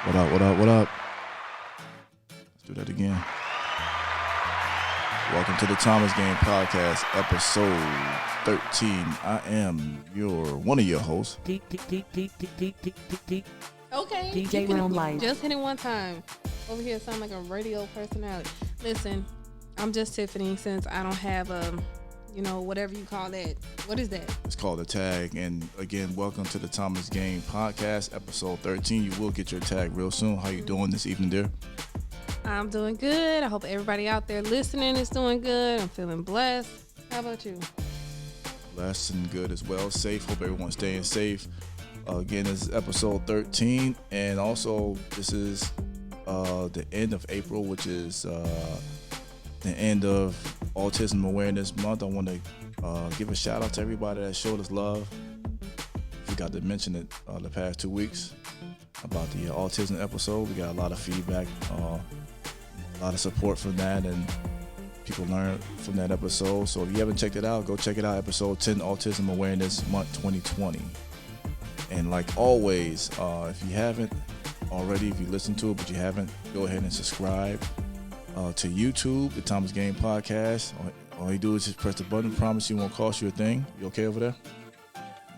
What up, what up, what up? Let's do that again. Welcome to the Thomas Game Podcast, episode 13. I am one of your hosts. Okay. DJ Rell Life. Just hit it one time. Over here sound like a radio personality. Listen, I'm just Tiffany since I don't have whatever you call that. What is that? It's called a tag. And again, welcome to the Thomas Game Podcast, episode 13. You will get your tag real soon. How you doing this evening, dear? I'm doing good. I hope everybody out there listening is doing good. I'm feeling blessed. How about you? Blessed and good as well. Safe. Hope everyone's staying safe. Again, this is episode 13. And also, this is the end of April, which is the end of Autism Awareness Month. I want to give a shout out to everybody that showed us love. Forgot to mention it the past 2 weeks about the autism episode. We got a lot of feedback, a lot of support from that, and people learned from that episode. So if you haven't checked it out, go check it out. Episode 10, Autism Awareness Month 2020. And like always, if you haven't already, if you listened to it but you haven't, go ahead and subscribe to YouTube, the Thomas Game Podcast. All you do is just press the button. Promise you won't cost you a thing. You okay over there?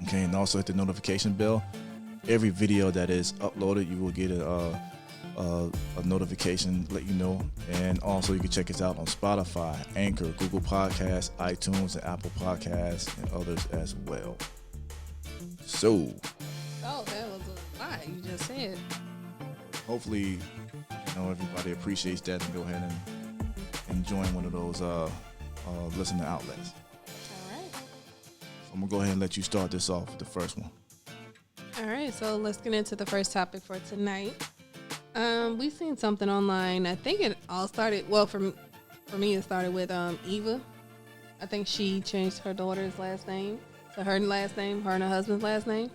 Okay, and also hit the notification bell. Every video that is uploaded, you will get a notification, let you know. And also you can check us out on Spotify, Anchor, Google Podcasts, iTunes, and Apple Podcasts, and others as well. So. Oh, that was a lot you just said. Hopefully, everybody appreciates that and go ahead and join one of those listening outlets. All right. So I'm going to go ahead and let you start this off with the first one. All right, so let's get into the first topic for tonight. We've seen something online. I think it all started, for me it started with Eva. I think she changed her daughter's last name to her last name, her and her husband's last name.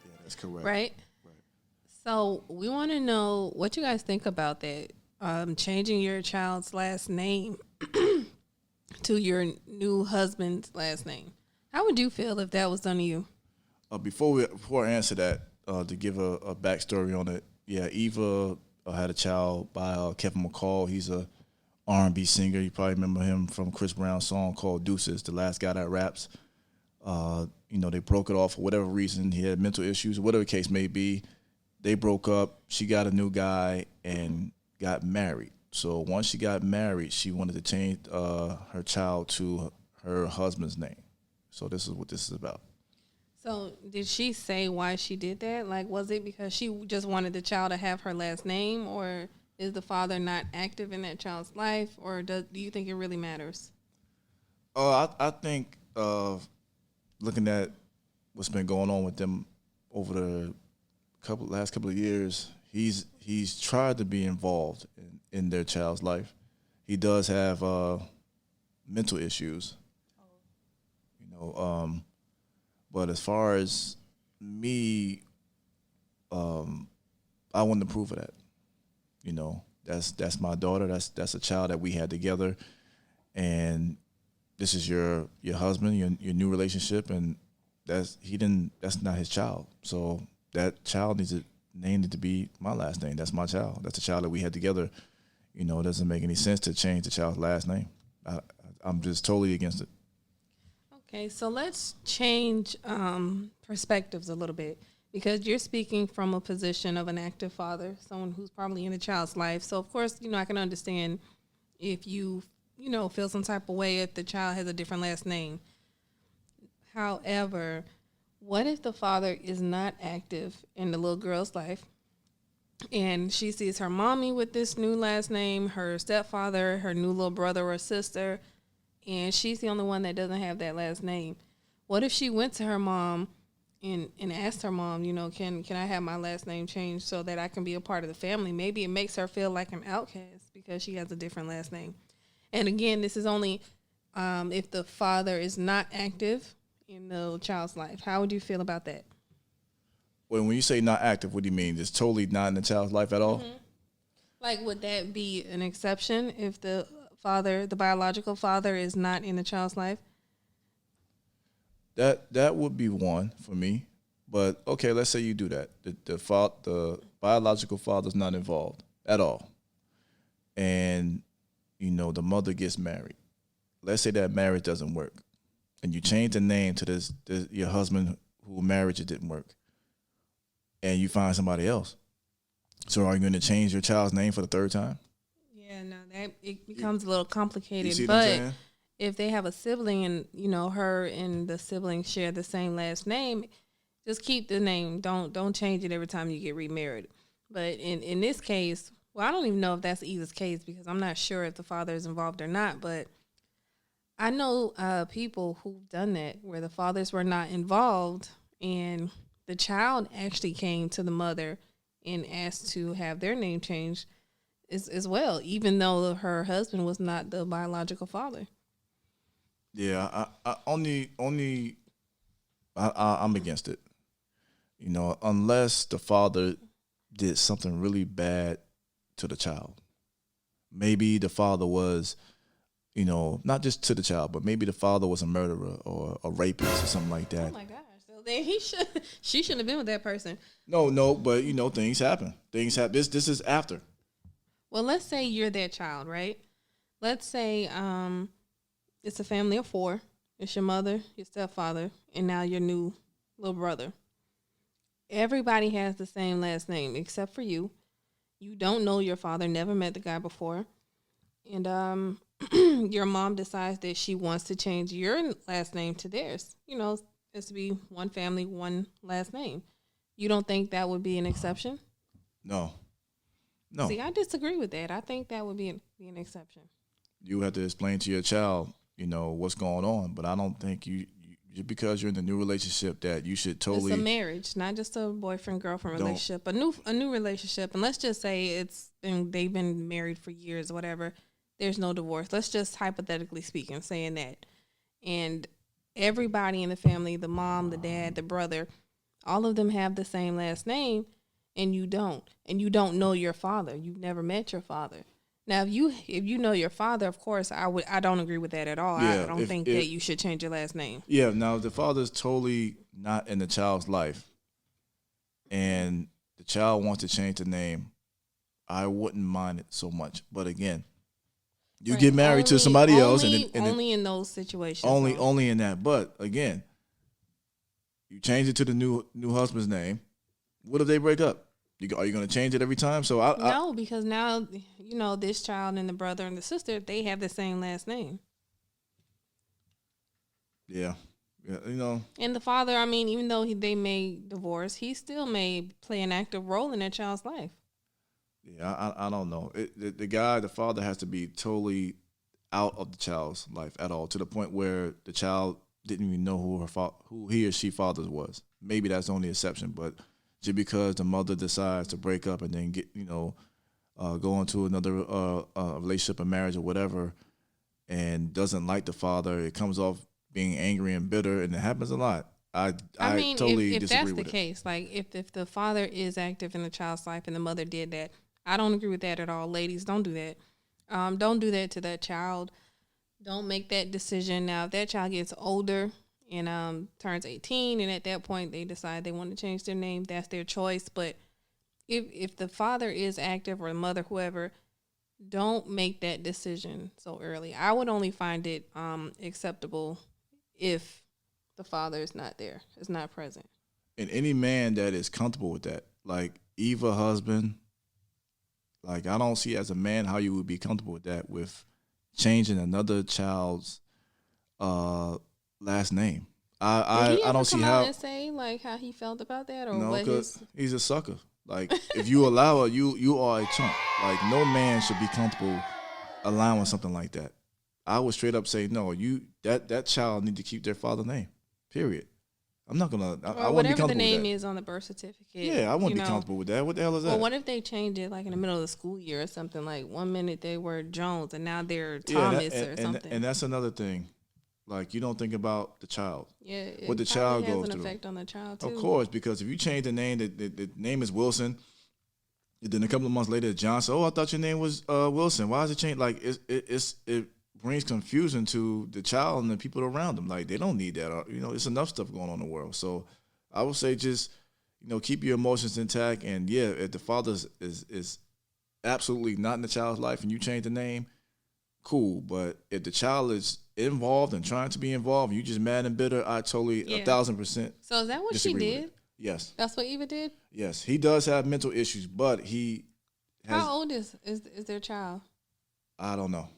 Yeah, that's correct. Right? So we want to know what you guys think about that, changing your child's last name to your new husband's last name. How would you feel if that was done to you? Before I answer that, to give a backstory on it, yeah, Eva had a child by Kevin McCall. He's a R&B singer. You probably remember him from Chris Brown's song called Deuces, the last guy that raps. They broke it off for whatever reason. He had mental issues, whatever the case may be. They broke up. She got a new guy and got married. So once she got married, she wanted to change her child to her husband's name. So this is what this is about. So did she say why she did that? Like, was it because she just wanted the child to have her last name, or is the father not active in that child's life, or do you think it really matters? I think looking at what's been going on with them over the last couple of years, he's tried to be involved in their child's life. He does have mental issues, but as far as me, I wouldn't approve of that. That's my daughter. That's a child that we had together, and this is your husband, your new relationship, and that's not his child. So that child needed to be my last name. That's my child. That's a child that we had together. It doesn't make any sense to change the child's last name. I'm just totally against it. Okay, so let's change perspectives a little bit, because you're speaking from a position of an active father, someone who's probably in a child's life. So, of course, I can understand if you feel some type of way if the child has a different last name. However, what if the father is not active in the little girl's life and she sees her mommy with this new last name, her stepfather, her new little brother or sister, and she's the only one that doesn't have that last name? What if she went to her mom and asked her mom, can I have my last name changed so that I can be a part of the family? Maybe it makes her feel like an outcast because she has a different last name. And again, this is only if the father is not active in the child's life. How would you feel about that? Well, when you say not active, what do you mean? Just totally not in the child's life at all? Mm-hmm. Like, would that be an exception if the biological father is not in the child's life? That would be one for me. But okay, let's say you do that. The biological father's not involved at all, and the mother gets married. Let's say that marriage doesn't work, and you change the name to this your husband who marriage it didn't work, and you find somebody else. So are you going to change your child's name for the third time? Yeah, no, that it becomes a little You complicated. see what I'm But saying? if they have a sibling and her and the sibling share the same last name, just keep the name. Don't change it every time you get remarried. But in this case, well, I don't even know if that's Eva's case because I'm not sure if the father is involved or not. But I know people who've done that where the fathers were not involved and the child actually came to the mother and asked to have their name changed as well, even though her husband was not the biological father. Yeah, I'm against it. Unless the father did something really bad to the child. Maybe the father was, not just to the child, but maybe the father was a murderer or a rapist or something like Oh that. my gosh! So then she shouldn't have been with that person. No, but things happen. Things happen. This is after. Well, let's say you're that child, right? Let's say it's a family of 4. It's your mother, your stepfather, and now your new little brother. Everybody has the same last name except for you. You don't know your father, never met the guy before. And your mom decides that she wants to change your last name to theirs. It's to be one family, one last name. You don't think that would be an exception? No, no. See, I disagree with that. I think that would be an exception. You have to explain to your child, what's going on. But I don't think you just because you're in a new relationship that you should totally. It's a marriage, not just a boyfriend girlfriend Don't. relationship. A new relationship, and let's just say they've been married for years, whatever. There's no divorce. Let's just hypothetically speaking, saying that, and everybody in the family, the mom, the dad, the brother, all of them have the same last name, and you don't know your father. You've never met your father. Now, if you know your father, of course, I don't agree with that at all. Yeah, I don't think that you should change your last name. Yeah, now if the father's totally not in the child's life and the child wants to change the name, I wouldn't mind it so much. But again, you Right. get married to somebody else and only in those situations. only in that. But again, you change it to the new husband's name. What if they break up? Are you going to change it every time? So No, because now this child and the brother and the sister, they have the same last name. Yeah, And the father, I mean, even though they may divorce, he still may play an active role in that child's life. yeah. I don't know. The father has to be totally out of the child's life at all, to the point where the child didn't even know who he or she father was. Maybe that's the only exception, but just because the mother decides to break up and then get go into another relationship or marriage or whatever, and doesn't like the father, it comes off being angry and bitter, and it happens a lot. I mean, totally if disagree that's the with it. case, like if the father is active in the child's life and the mother did that, I don't agree with that at all. Ladies, don't do that. Don't do that to that child. Don't make that decision. Now, if that child gets older and turns 18, and at that point they decide they want to change their name, that's their choice. But if the father is active or the mother, whoever, don't make that decision so early. I would only find it acceptable if the father is not there, is not present. And any man that is comfortable with that, like Eva husband, like I don't see as a man how you would be comfortable with that, with changing another child's last name. Did he I ever don't see come how. out and say like how he felt about that, or No, what because his? he's a sucker. Like if you allow it, you are a chump. Like no man should be comfortable allowing something like that. I would straight up say no. That child need to keep their father's name. Period. I'm not gonna. I wouldn't be Whatever the comfortable with name that. is on the birth certificate. Yeah, I wouldn't be comfortable with that. What the hell is that? Well, what if they change it like in the middle of the school year or something? Like 1 minute they were Jones and now they're Yeah, Thomas or something. and that's another thing. Like you don't think about the child. Yeah, it what the child probably goes has an through. effect on the child too. Of course, because if you change the name, the name is Wilson. And then a couple of months later, Johnson. Oh, I thought your name was Wilson. Why is it changed? Like it brings confusion to the child and the people around them. Like they don't need that. It's enough stuff going on in the world. So I would say just keep your emotions intact. And yeah, if the father is absolutely not in the child's life and you change the name, cool. But if the child is involved and trying to be involved, and you just mad and bitter, I totally 1,000%. So is that what she did? Yes. That's what Eva did? Yes. He does have mental issues, but he has. How old is their child? I don't know.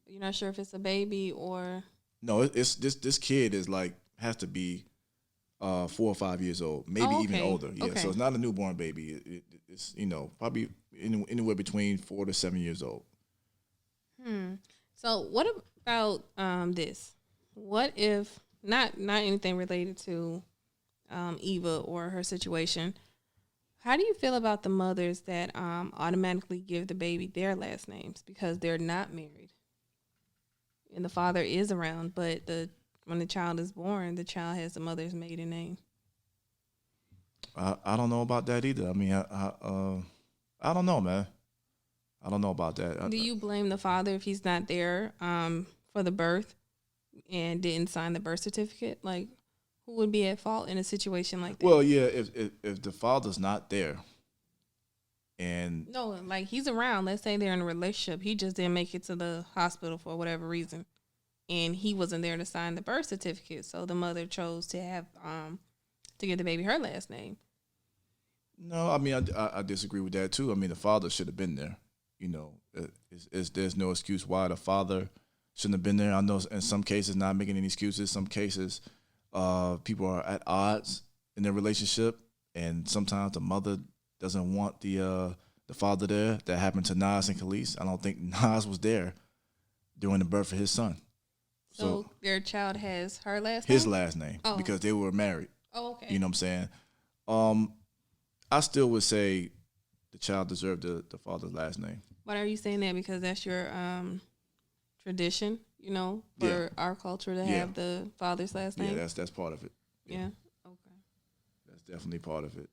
You're not sure if it's a baby or. No, it's this kid is like has to be 4 or 5 years old, maybe even older. Yeah, so it's not a newborn baby. It's probably anywhere between 4 to 7 years old. So what about this? What if not anything related to Eva or her situation? How do you feel about the mothers that automatically give the baby their last names because they're not married and the father is around, but when the child is born, the child has the mother's maiden name? I don't know about that either. I mean, I don't know, man. I don't know about that. Do you blame the father if he's not there for the birth and didn't sign the birth certificate? Like, who would be at fault in a situation like that? Well, yeah, if the father's not there, and no, like he's around. Let's say they're in a relationship. He just didn't make it to the hospital for whatever reason, and he wasn't there to sign the birth certificate. So the mother chose to have to give the baby her last name. No, I mean I disagree with that too. I mean the father should have been there. There's no excuse why the father shouldn't have been there. I know in some cases, not making any excuses. Some cases, people are at odds in their relationship, and sometimes the mother doesn't want the father there. That happened to Nas and Khalees. I don't think Nas was there during the birth of his son. So their child has her last his name? last name Oh. because they were married. Oh, okay. You know what I'm saying? I still would say the child deserved the father's last name. But are you saying that because that's your tradition, for our culture to have the father's last name? Yeah, that's part of it. Yeah. Okay. That's definitely part of it.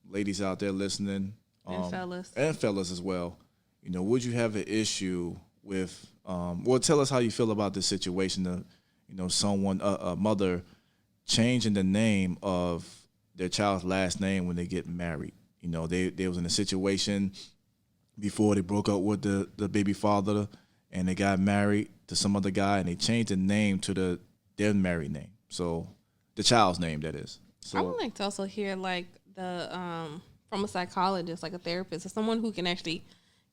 Ladies out there listening, and fellas as well. Would you have an issue with? Well, tell us how you feel about this situation of, someone, a mother, changing the name of their child's last name when they get married. They was in a situation before they broke up with the baby father, and they got married to some other guy, and they changed the name to their married name. So the child's name, that is. So I would like to also hear like the from a psychologist, like a therapist, or someone who can actually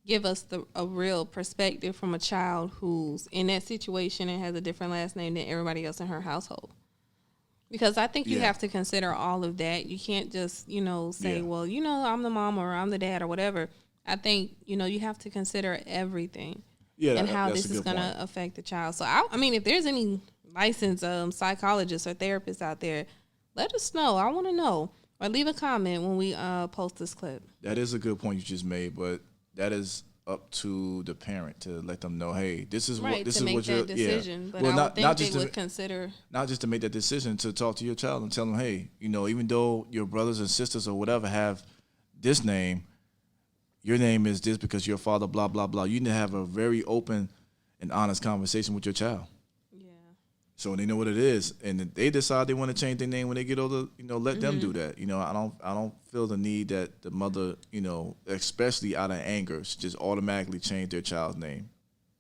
give us a real perspective from a child who's in that situation and has a different last name than everybody else in her household. Because I think you have to consider all of that. You can't just, say, well, I'm the mom or I'm the dad or whatever. I think, you have to consider everything and how this is going to affect the child. So, I mean, if there's any licensed psychologists or therapists out there, let us know. I want to know. Or leave a comment when we post this clip. That is a good point you just made, but that is up to the parent to let them know, hey, this is what you're decision. But well, I would think they would consider not just to make that decision, to talk to your child and tell them, hey, even though your brothers and sisters or whatever have this name, your name is this because your father, blah blah blah. You need to have a very open and honest conversation with your child. Yeah. So they know what it is, and if they decide they want to change their name when they get older, let them do that. I don't feel the need that the mother, especially out of anger, should just automatically change their child's name.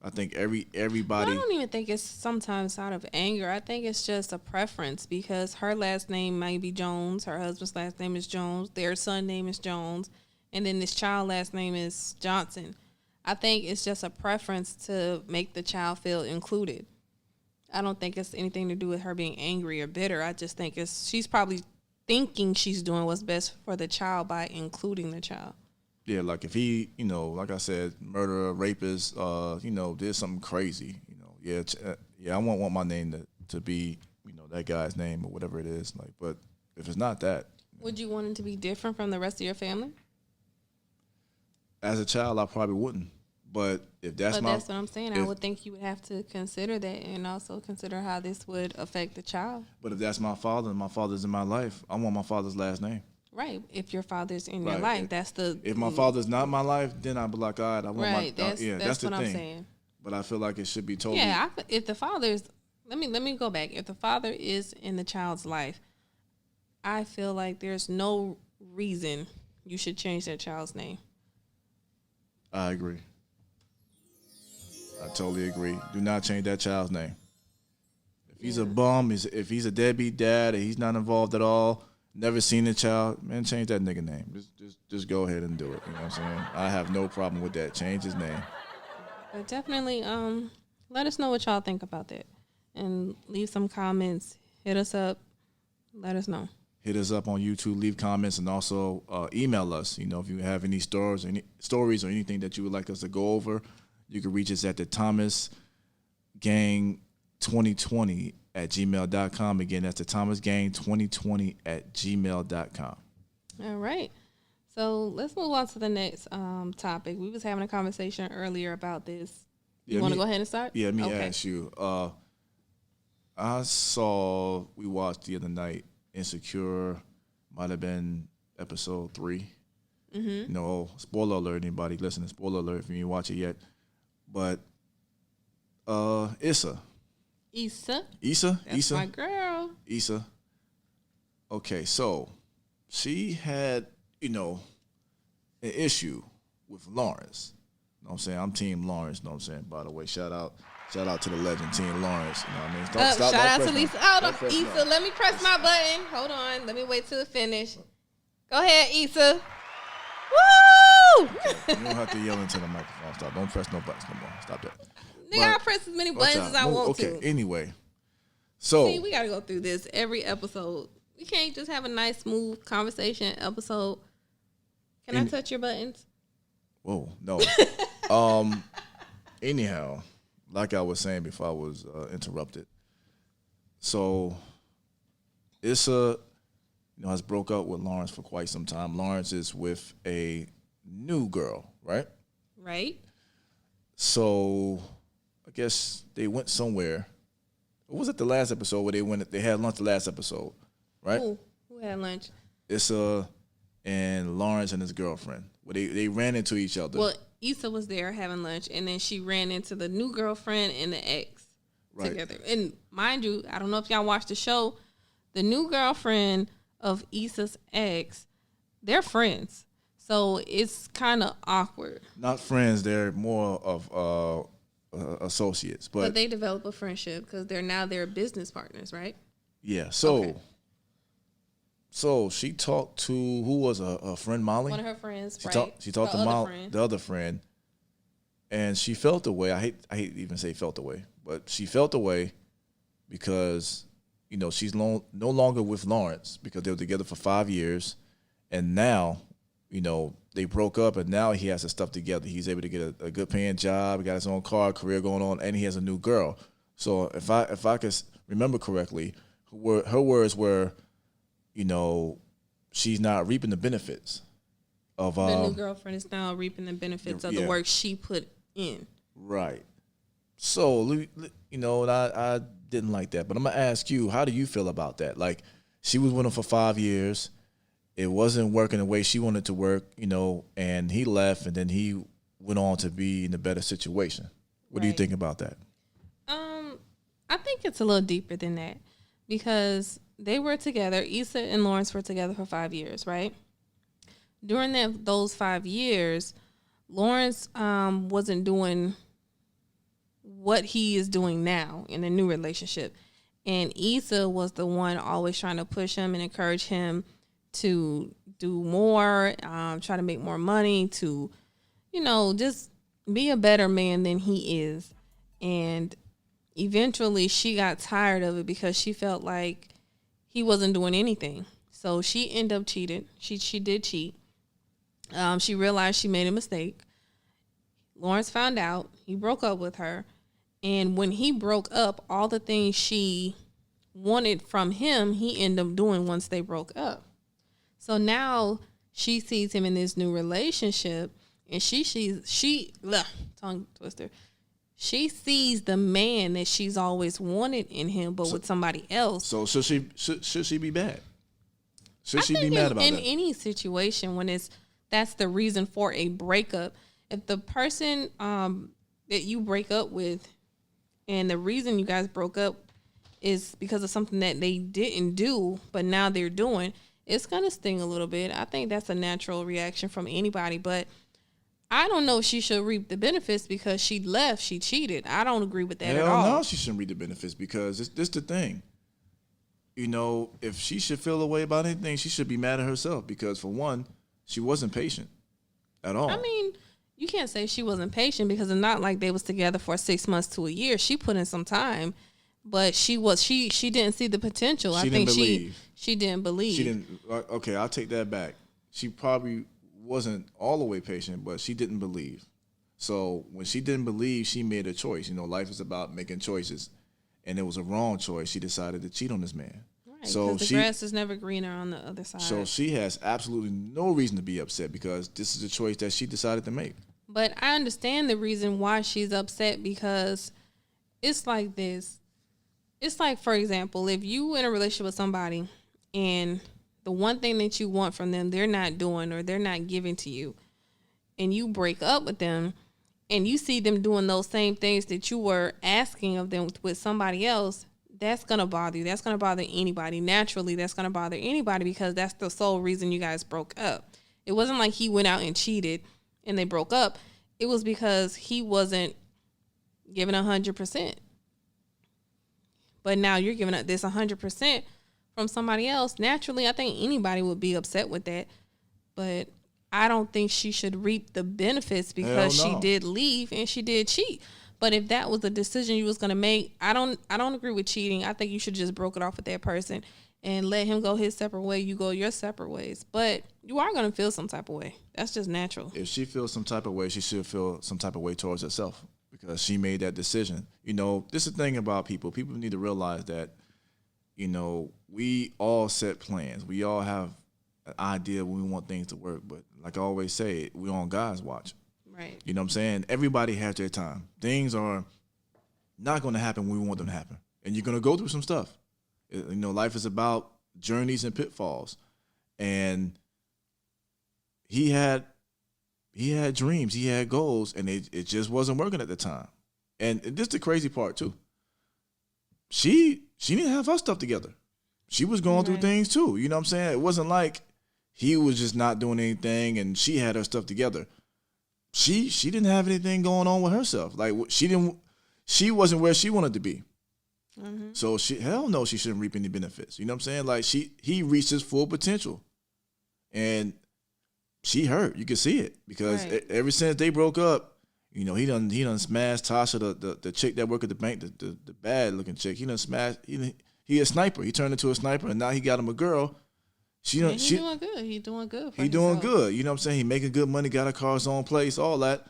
I think everybody. Well, I don't even think it's sometimes out of anger. I think it's just a preference because her last name might be Jones, her husband's last name is Jones, their son name is Jones, and then this child last name is Johnson. I think it's just a preference to make the child feel included. I don't think it's anything to do with her being angry or bitter. I just think she's probably thinking she's doing what's best for the child by including the child. Yeah, like if he, like I said, murderer, rapist, did something crazy, I won't want my name to be, that guy's name or whatever it is. Like, but if it's not that. Would you want it to be different from the rest of your family? As a child, I probably wouldn't. But if that's that's what I'm saying. I would think you would have to consider that and also consider how this would affect the child. But if that's my father and my father's in my life, I want my father's last name. Right. If your father's in your life, If my father's not in my life, then I'd be like, all right, I want my that's the what thing. I'm saying. But I feel like it should be totally. Yeah, if the father's let me go back. If the father is in the child's life, I feel like there's no reason you should change that child's name. I agree. I totally agree. Do not change that child's name. If he's a bum, if he's a deadbeat dad, and he's not involved at all, never seen the child, man, change that nigga name. Just go ahead and do it. You know what I'm saying? I have no problem with that. Change his name. But definitely, let us know what y'all think about that, and leave some comments. Hit us up. Let us know. Hit us up on YouTube, leave comments, and also email us. You know, if you have any stories or anything that you would like us to go over, you can reach us at the thomasgang2020@gmail.com. Again, that's the thomasgang2020@gmail.com. All right. So let's move on to the next topic. We was having a conversation earlier about this. You want to go ahead and start? Yeah, let me ask you. We watched the other night, Insecure, might have been episode 3. Mm-hmm. You know, spoiler alert, anybody listening, spoiler alert if you didn't watch it yet. But Issa. That's my girl. Issa. Okay, so she had, an issue with Lawrence. You know what I'm saying? I'm Team Lawrence, you know what I'm saying? By the way, shout out to the legend, Team Lawrence. You know what I mean? Shout out to Lisa. Hold on, Issa. Let me press my button. Hold on. Let me wait till it finish. Go ahead, Issa. Woo! You don't have to yell into the microphone. Stop. Don't press no buttons no more. Stop that. Nigga, I press as many buttons as I want to. Okay, anyway. So. See, we got to go through this every episode. We can't just have a nice, smooth conversation episode. Can I touch your buttons? Whoa, no. Anyhow, like I was saying before I was interrupted. So, Issa, has broke up with Lawrence for quite some time. Lawrence is with a new girl, right? Right. So, I guess they went somewhere. Was it the last episode where they had lunch the last episode, right? Who had lunch? Issa and Lawrence and his girlfriend. Where they ran into each other. Well, Issa was there having lunch, and then she ran into the new girlfriend and the ex together. And mind you, I don't know if y'all watched the show, the new girlfriend of Issa's ex, they're friends. So it's kind of awkward. Not friends, they're more of associates. But they develop a friendship because they're business partners, right? Yeah. So she talked to, who was a friend, Molly? One of her friends, She talked to Molly, the other friend, and she felt the way. I hate to even say felt the way, but she felt the way because, she's no longer with Lawrence because they were together for 5 years, and now, they broke up, and now he has his stuff together. He's able to get a good paying job, he got his own car, career going on, and he has a new girl. So if I could remember correctly, her words were, she's not reaping the benefits of the new girlfriend is now reaping the benefits of the work she put in. Right. So, and I didn't like that, but I'm gonna ask you, how do you feel about that? Like, she was with him for 5 years, it wasn't working the way she wanted to work, and he left, and then he went on to be in a better situation. What do you think about that? I think it's a little deeper than that because they were together. Issa and Lawrence were together for 5 years, right? During those 5 years, Lawrence wasn't doing what he is doing now in a new relationship. And Issa was the one always trying to push him and encourage him to do more, try to make more money, to, just be a better man than he is. And eventually she got tired of it because she felt like he wasn't doing anything. So she ended up cheating. She did cheat. She realized she made a mistake. Lawrence found out. He broke up with her. And when he broke up, all the things she wanted from him, he ended up doing once they broke up. So now she sees him in this new relationship, and tongue twister. She sees the man that she's always wanted in him, but with somebody else. So should she be mad? Should she be mad about that? In any situation, when that's the reason for a breakup, if the person that you break up with, and the reason you guys broke up is because of something that they didn't do, but now they're doing, it's going to sting a little bit. I think that's a natural reaction from anybody, but I don't know if she should reap the benefits because she left, she cheated. I don't agree with that at all. Hell no, she shouldn't reap the benefits because this the thing. You know, if she should feel a way about anything, she should be mad at herself because, for one, she wasn't patient at all. I mean, you can't say she wasn't patient because it's not like they was together for 6 months to a year. She put in some time, but she didn't see the potential. She didn't believe. She didn't believe. She didn't. Okay, I'll take that back. She probably wasn't all the way patient, but she didn't believe. So when she didn't believe, she made a choice. You know, life is about making choices, and it was a wrong choice. She decided to cheat on this man. Right, so the grass is never greener on the other side. So she has absolutely no reason to be upset because this is a choice that she decided to make. But I understand the reason why she's upset because it's like this. It's like, for example, if you in a relationship with somebody and the one thing that you want from them, they're not doing or they're not giving to you, and you break up with them and you see them doing those same things that you were asking of them with somebody else, that's going to bother you. That's going to bother anybody. Naturally, that's going to bother anybody because that's the sole reason you guys broke up. It wasn't like he went out and cheated and they broke up. It was because he wasn't giving 100%. But now you're giving up this 100% from somebody else. Naturally, I think anybody would be upset with that. But I don't think she should reap the benefits because she did leave and she did cheat. But if that was the decision you was gonna make, I don't agree with cheating. I think you should just broke it off with that person and let him go his separate way. You go your separate ways. But you are gonna feel some type of way. That's just natural. If she feels some type of way, she should feel some type of way towards herself because she made that decision. You know, this is the thing about people. People need to realize that, you know, we all set plans. We all have an idea when we want things to work. But like I always say, we're on God's watch. Right. You know what I'm saying? Everybody has their time. Things are not going to happen when we want them to happen. And you're going to go through some stuff. You know, life is about journeys and pitfalls. And he had dreams, he had goals, and it just wasn't working at the time. And this is the crazy part too. She didn't have her stuff together. She was going through things too. You know what I'm saying? It wasn't like he was just not doing anything and she had her stuff together. She didn't have anything going on with herself. Like she wasn't where she wanted to be. Mm-hmm. So hell no, she shouldn't reap any benefits. You know what I'm saying? Like he reached his full potential, and she hurt. You can see it because ever since they broke up, you know, he done smashed Tasha, the chick that worked at the bank, the bad looking chick. He done smashed. He a sniper. He turned into a sniper, and now he got him a girl. He doing good. He doing good. He doing good. You know what I'm saying? He making good money. Got a car, his own place, all that.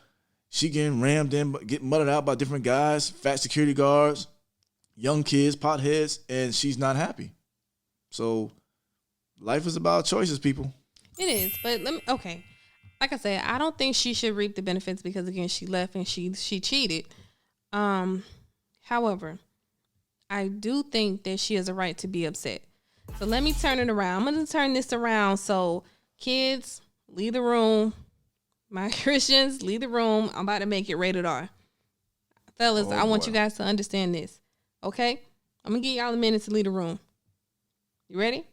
She getting rammed in, getting muttered out by different guys, fat security guards, young kids, potheads, and she's not happy. So life is about choices, people. It is, but okay. Like I said, I don't think she should reap the benefits because again, she left and she cheated. However, I do think that she has a right to be upset. So let me turn it around. I'm going to turn this around. So kids, leave the room. My Christians, leave the room. I'm about to make it rated R. Fellas, I want you guys to understand this. Okay? I'm going to give y'all a minute to leave the room. You ready?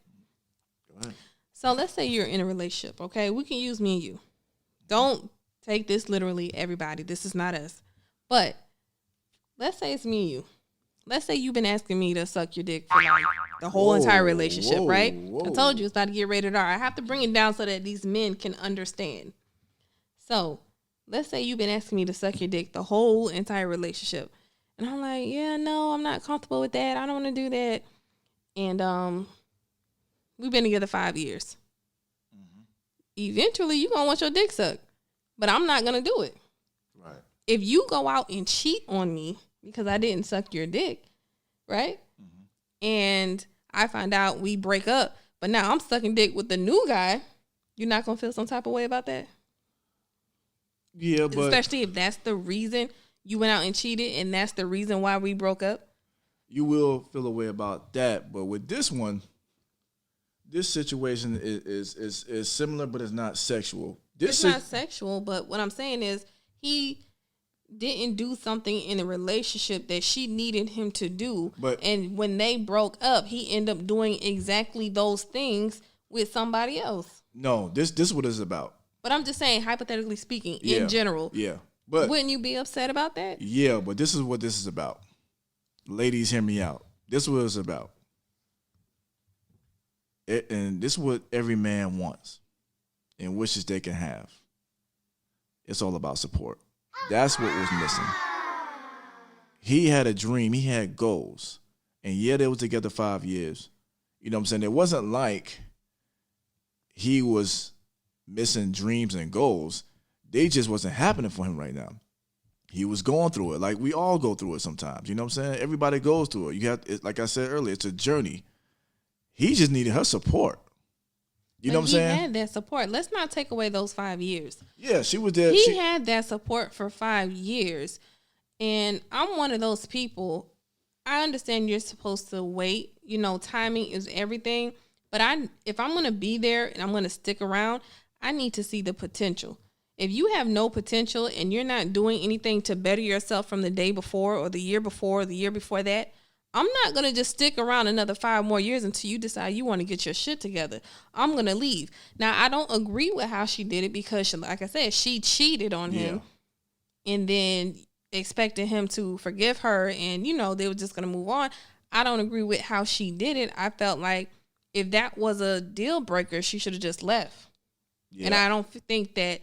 Go ahead. So let's say you're in a relationship, okay? We can use me and you. Don't take this literally, everybody. This is not us. But let's say it's me and you. Let's say you've been asking me to suck your dick for like the whole entire relationship, right? I told you it's about to get rated R. I have to bring it down so that these men can understand. So let's say you've been asking me to suck your dick the whole entire relationship. And I'm like, yeah, no, I'm not comfortable with that. I don't want to do that. And we've been together 5 years. Mm-hmm. Eventually, you're going to want your dick sucked. But I'm not going to do it. Right. If you go out and cheat on me because I didn't suck your dick, right? Mm-hmm. And I find out we break up, but now I'm sucking dick with the new guy, you're not going to feel some type of way about that? Yeah, but... Especially if that's the reason you went out and cheated and that's the reason why we broke up? You will feel a way about that. But with this one, this situation is similar, but it's not sexual. It's not sexual, but what I'm saying is didn't do something in the relationship that she needed him to do. But and when they broke up, he ended up doing exactly those things with somebody else. no, this is what it's about. But I'm just saying, hypothetically speaking, Yeah. in general, Yeah. But wouldn't you be upset about that? yeah, but this is what this is about. Ladies, hear me out. This is what it's about. And this is what every man wants and wishes they can have. It's all about support. That's what was missing. He had a dream. He had goals. And yeah, they were together 5 years. You know what I'm saying? It wasn't like he was missing dreams and goals. They just wasn't happening for him right now. He was going through it. Like we all go through it sometimes. You know what I'm saying? Everybody goes through it. You have, like I said earlier, it's a journey. He just needed her support. You know what I'm saying? He had that support. Let's not take away those 5 years. Yeah, she was there. He had that support for 5 years. And I'm one of those people. I understand you're supposed to wait. You know, timing is everything. But if I'm going to be there and I'm going to stick around, I need to see the potential. If you have no potential and you're not doing anything to better yourself from the day before or the year before or the year before that, I'm not going to just stick around another 5 more years until you decide you want to get your shit together. I'm going to leave. Now, I don't agree with how she did it because, like I said, she cheated on him and then expected him to forgive her and, you know, they were just going to move on. I don't agree with how she did it. I felt like if that was a deal breaker, she should have just left. Yeah. And I don't think that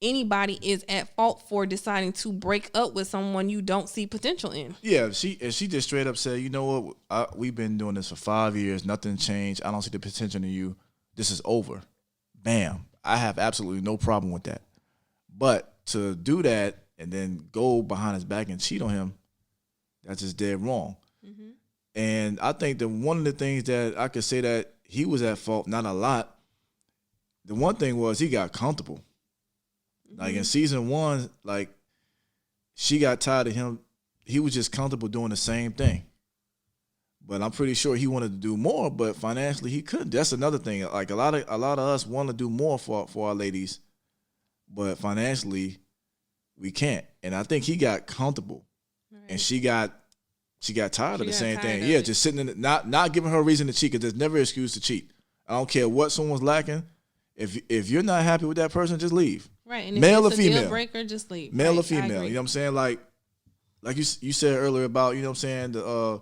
anybody is at fault for deciding to break up with someone you don't see potential in. Yeah, she just straight up said, you know what, we've been doing this for 5 years, nothing changed, I don't see the potential in you, this is over. Bam. I have absolutely no problem with that. But to do that and then go behind his back and cheat on him, that's just dead wrong. Mm-hmm. And I think that one of the things that I could say that he was at fault, not a lot, the one thing was he got comfortable. Like in season 1, like she got tired of him. He was just comfortable doing the same thing. But I'm pretty sure he wanted to do more, but financially he couldn't. That's another thing. Like a lot of us want to do more for our ladies, but financially we can't. And I think he got comfortable, and she got tired of the same thing. Yeah, just sitting in it, not giving her a reason to cheat, because there's never an excuse to cheat. I don't care what someone's lacking. If you're not happy with that person, just leave. Right. And male if or it's female. A deal breaker, just leave. Male or female. You know what I'm saying? Like you said earlier about, you know what I'm saying, the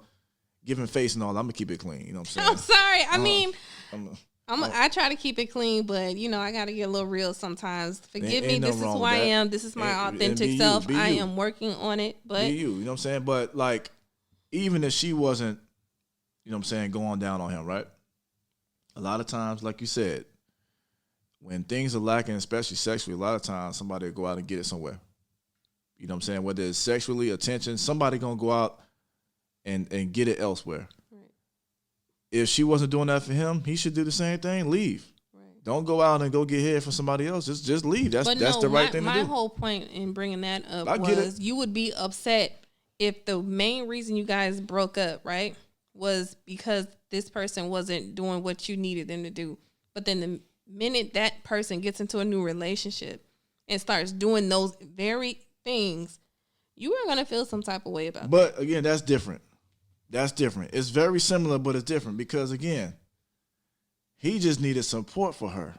giving face and all. I'm gonna keep it clean. You know what I'm saying? I'm sorry. I mean, I try to keep it clean, but you know, I gotta get a little real sometimes. Forgive me. This is who I am. This is my authentic self. I am working on it. But you know what I'm saying? But like, even if she wasn't, you know what I'm saying, going down on him, right? A lot of times, like you said, when things are lacking, especially sexually, a lot of times somebody will go out and get it somewhere. You know what I'm saying? Whether it's sexually, attention, somebody going to go out and get it elsewhere. Right. If she wasn't doing that for him, he should do the same thing. Leave. Right. Don't go out and go get head for somebody else. Just leave. That's the right thing to do. My whole point in bringing that up was you would be upset if the main reason you guys broke up, right, was because this person wasn't doing what you needed them to do. But then the minute that person gets into a new relationship and starts doing those very things, you are going to feel some type of way about that. But again, that's different. That's different. It's very similar, but it's different because, again, he just needed support for her.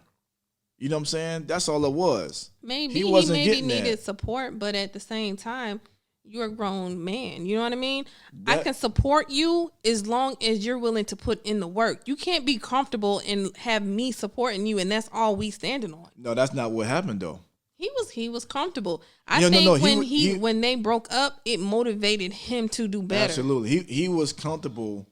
You know what I'm saying? That's all it was. Maybe he needed support, but at the same time, you're a grown man. You know what I mean? I can support you as long as you're willing to put in the work. You can't be comfortable and have me supporting you, and that's all we standing on. No, that's not what happened, though. He was comfortable. I think when they broke up, it motivated him to do better. Absolutely. He was comfortable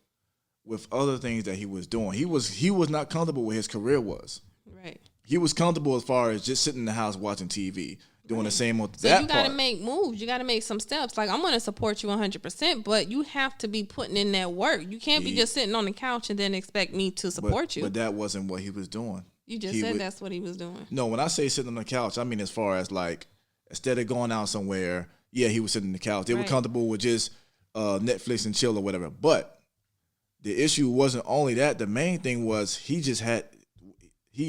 with other things that he was doing. He was not comfortable where his career was. Right. He was comfortable as far as just sitting in the house watching TV. Doing the same old. So you got to make moves. You got to make some steps. Like, I'm going to support you 100%, but you have to be putting in that work. You can't be just sitting on the couch and then expect me to support you. But that wasn't what he was doing. You just said that's what he was doing. No, when I say sitting on the couch, I mean as far as like, instead of going out somewhere, yeah, he was sitting on the couch. They were comfortable with just Netflix and chill or whatever. But the issue wasn't only that. The main thing was he didn't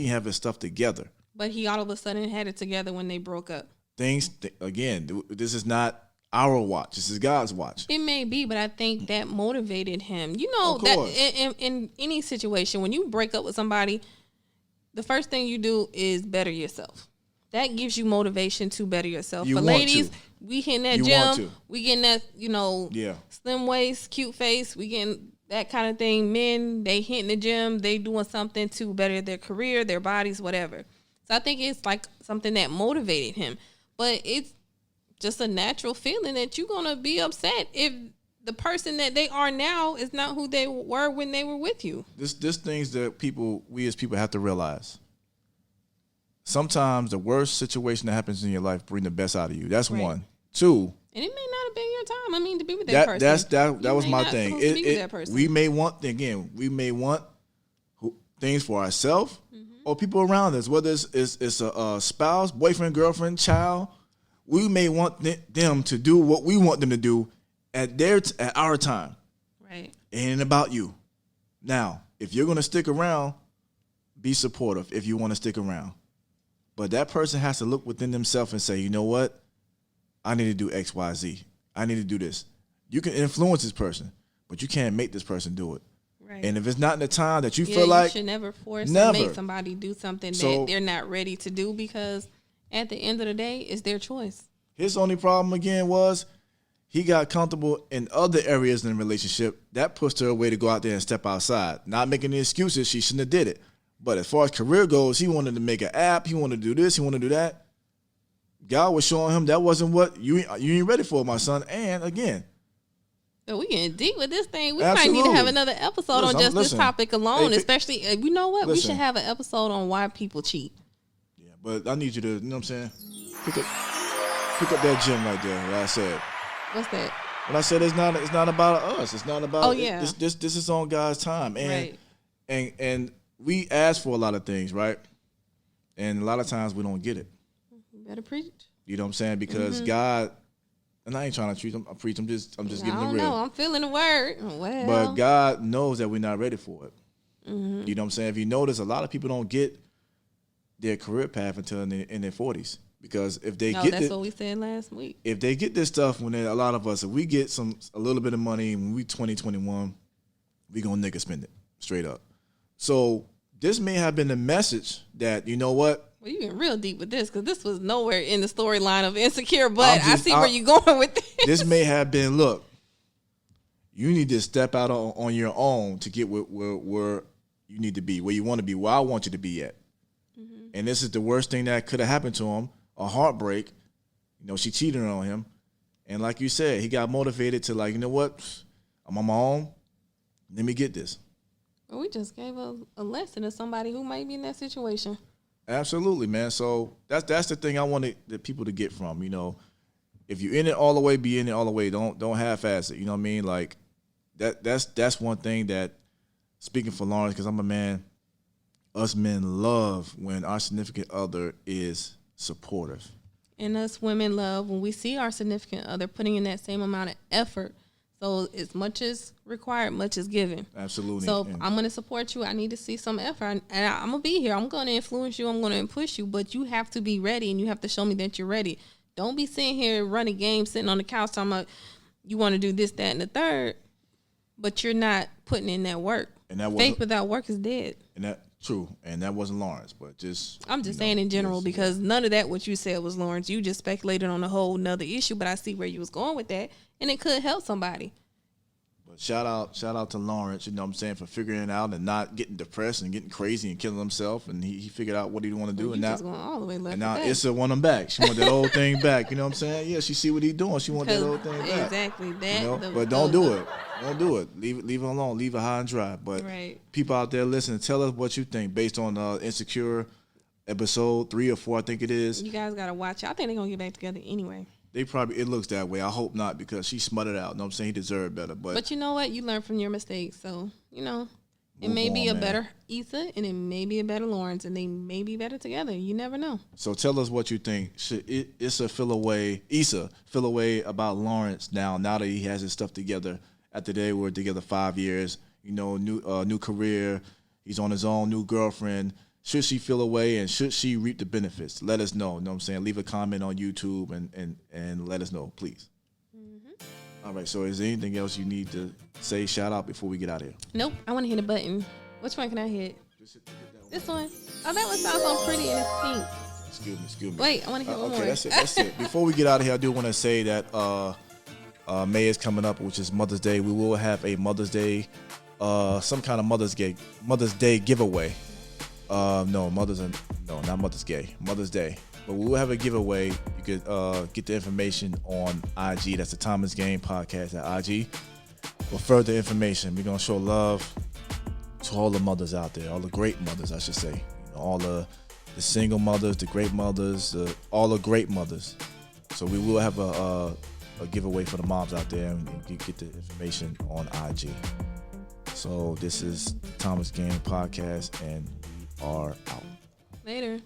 have his stuff together. But he all of a sudden had it together when they broke up. again, this is not our watch. This is God's watch. It may be, but I think that motivated him. You know, Of that course. in any situation, when you break up with somebody, the first thing you do is better yourself. That gives you motivation to better yourself. You For want ladies, to. we hitting that You want gym, to. we getting that, Yeah. slim waist, cute face, we getting that kind of thing. Men, they hitting the gym, they doing something to better their career, their bodies, whatever. So I think it's like something that motivated him. But it's just a natural feeling that you're going to be upset if the person that they are now is not who they were when they were with you. This things that we as people have to realize. Sometimes the worst situation that happens in your life bring the best out of you. That's Right. one. Two, And it may not have been your time. I mean, to be with that person. that You was may my not thing. supposed to be with that person. We may want things for ourselves or people around us, whether it's a spouse, boyfriend, girlfriend, child. We may want them to do what we want them to do at our time. Right. It ain't about you. Now, if you're gonna stick around, be supportive if you want to stick around. But that person has to look within themselves and say, you know what? I need to do X, Y, Z. I need to do this. You can influence this person, but you can't make this person do it. Right. And if it's not in the time that you Yeah, feel like, you should never force or Never. make somebody do something So- that they're not ready to do, because at the end of the day, it's their choice. his only problem again was he got comfortable in other areas in the relationship. That pushed her away to go out there and step outside. Not making any excuses. She shouldn't have did it. But as far as career goes, he wanted to make an app. He wanted to do this. He wanted to do that. God was showing him that wasn't what you ain't ready for, my son. And again, So we getting deep with this thing. We might need Absolutely. to have another episode on just this Listen. topic alone. Hey, Especially, you know what? We listen. should have an episode on why people cheat. yeah, but I need you to, you know what I'm saying? Pick up that gym right there. What I said. What's that? When I said it's not about us. It's not about. Oh, yeah. This is on God's time, and Right. and we ask for a lot of things, right? And a lot of times we don't get it. You better preach. You know what I'm saying? Because God, and I ain't trying to treat them. I preach. I'm just I giving the don't real. know. I'm feeling the word. Well, But God knows that we're not ready for it. Mm-hmm. You know what I'm saying? If you notice, a lot of people don't get their career path until in their 40s. Because if they no, get that's it, what we said last week. if they get this stuff when a lot of us, if we get a little bit of money when we 2021, we gonna nigga spend it straight up. So this may have been the message that, you know what? Well, you getting real deep with this, because this was nowhere in the storyline of Insecure, but I see where I'm- you're going with this. This may have been, look, you need to step out on your own to get where you need to be, where you want to be, where I want you to be at. Mm-hmm. And this is the worst thing that could have happened to him, a heartbreak. You know, she cheated on him. And like you said, he got motivated to, like, you know what? I'm on my own. Let me get this. Well, we just gave a lesson to somebody who might be in that situation. Absolutely, man. So that's the thing I wanted the people to get from. You know, if you're in it all the way, be in it all the way. Don't half-ass it. You know what I mean? Like that's one thing that, speaking for Lawrence, because I'm a man, us men love when our significant other is supportive. And us women love when we see our significant other putting in that same amount of effort. So as much as required, much is given. Absolutely. So if And I'm going to support you, I need to see some effort. And I'm going to be here. I'm going to influence you. I'm going to push you. But you have to be ready, and you have to show me that you're ready. Don't be sitting here running games, sitting on the couch talking about you want to do this, that, and the third, but you're not putting in that work. And that Faith without work is dead. And that true. And that wasn't Lawrence, but just I'm just saying in general, yes, because none of that what you said was Lawrence. You just speculated on a whole nother issue, but I see where you was going with that, and it could help somebody. But shout out to Lawrence, you know what I'm saying, for figuring it out and not getting depressed and getting crazy and killing himself. And he figured out what he want to do. You And now, just going all the way left. and now with that. Issa want him back. She want that old thing back. You know what I'm saying? Yeah, she see what he doing. She want that old thing back. Exactly that. You know? But don't do it. Don't do it. Leave it alone. Leave it high and dry. But Right. people out there listening, tell us what you think based on Insecure episode 3 or 4, I think it is. You guys gotta watch it. I think they're gonna get back together anyway. It looks that way. I hope not, because she smutted out. You know what I'm saying? He deserved better. But you know what? You learn from your mistakes. So, it Move may be on, a man. better Issa, and it may be a better Lawrence, and they may be better together. You never know. So tell us what you think. Should Issa feel away about Lawrence now that he has his stuff together? After they were together 5 years, new career. He's on his own, new girlfriend. Should she feel away, and should she reap the benefits? Let us know. You know what I'm saying? Leave a comment on YouTube and let us know, please. All right, so is there anything else you need to say, shout out before we get out of here? Nope. I want to hit a button. Which one can I hit? This one. Oh, that one sounds so pretty and it's pink. Excuse me. Wait, I want to hit one more. Okay, that's it. Before we get out of here, I do want to say that May is coming up, which is Mother's Day. We will have a Mother's Day, some kind of Mother's Day giveaway. Not Mother's Day. But we will have a giveaway. You could get the information on IG. That's the Thomas Game Podcast at IG. For further information, we're going to show love to all the mothers out there, all the great mothers, I should say. You know, all the single mothers, the great mothers, all the great mothers. So we will have a giveaway for the moms out there, and you get the information on IG. So this is Thomas Game Podcast, and we are out. Later.